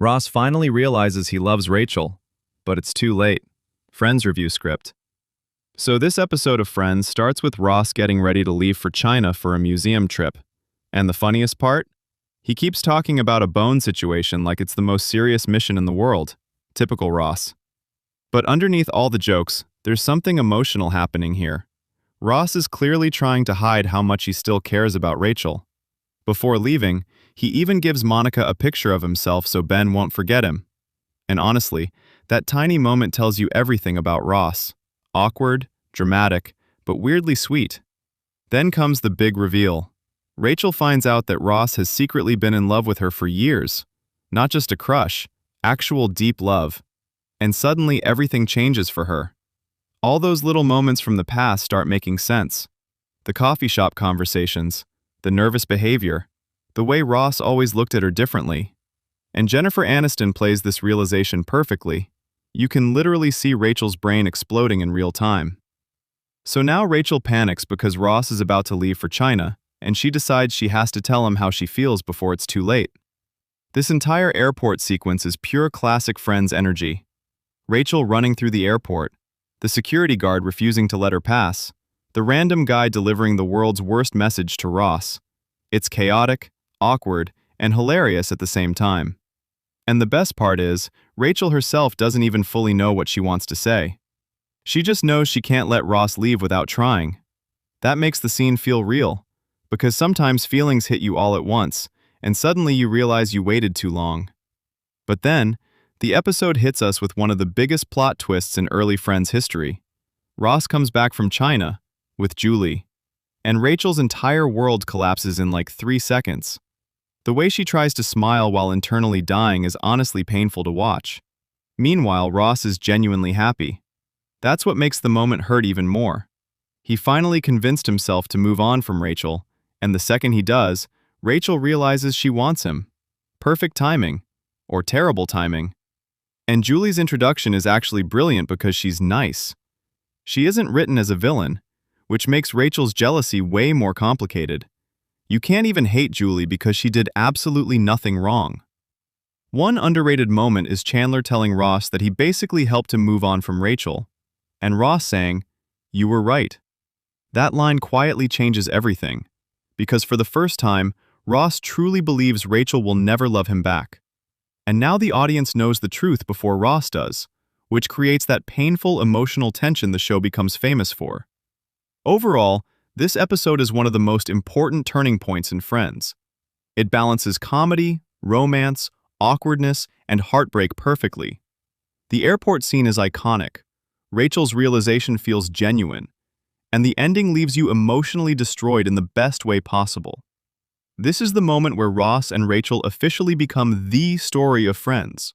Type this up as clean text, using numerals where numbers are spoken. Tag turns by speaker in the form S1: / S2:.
S1: Ross finally realizes he loves Rachel, but it's too late. Friends review script. So this episode of Friends starts with Ross getting ready to leave for China for a museum trip. And the funniest part? He keeps talking about a bone situation like it's the most serious mission in the world. Typical Ross. But underneath all the jokes, there's something emotional happening here. Ross is clearly trying to hide how much he still cares about Rachel. Before leaving, he even gives Monica a picture of himself so Ben won't forget him. And honestly, that tiny moment tells you everything about Ross. Awkward, dramatic, but weirdly sweet. Then comes the big reveal. Rachel finds out that Ross has secretly been in love with her for years. Not just a crush, actual deep love. And suddenly everything changes for her. All those little moments from the past start making sense. The coffee shop conversations, the nervous behavior, the way Ross always looked at her differently. And Jennifer Aniston plays this realization perfectly. You can literally see Rachel's brain exploding in real time. So now Rachel panics because Ross is about to leave for China, and she decides she has to tell him how she feels before it's too late. This entire airport sequence is pure classic Friends energy. Rachel running through the airport, the security guard refusing to let her pass, the random guy delivering the world's worst message to Ross. It's chaotic, awkward, and hilarious at the same time. And the best part is, Rachel herself doesn't even fully know what she wants to say. She just knows she can't let Ross leave without trying. That makes the scene feel real, because sometimes feelings hit you all at once, and suddenly you realize you waited too long. But then, the episode hits us with one of the biggest plot twists in early Friends history. Ross comes back from China, with Julie, and Rachel's entire world collapses in like 3 seconds. The way she tries to smile while internally dying is honestly painful to watch. Meanwhile, Ross is genuinely happy. That's what makes the moment hurt even more. He finally convinced himself to move on from Rachel, and the second he does, Rachel realizes she wants him. Perfect timing. Or terrible timing. And Julie's introduction is actually brilliant because she's nice. She isn't written as a villain, which makes Rachel's jealousy way more complicated. You can't even hate Julie because she did absolutely nothing wrong. One underrated moment is Chandler telling Ross that he basically helped him move on from Rachel, and Ross saying, "You were right." That line quietly changes everything, because for the first time, Ross truly believes Rachel will never love him back. And now the audience knows the truth before Ross does, which creates that painful emotional tension the show becomes famous for. Overall, this episode is one of the most important turning points in Friends. It balances comedy, romance, awkwardness, and heartbreak perfectly. The airport scene is iconic, Rachel's realization feels genuine, and the ending leaves you emotionally destroyed in the best way possible. This is the moment where Ross and Rachel officially become the story of Friends.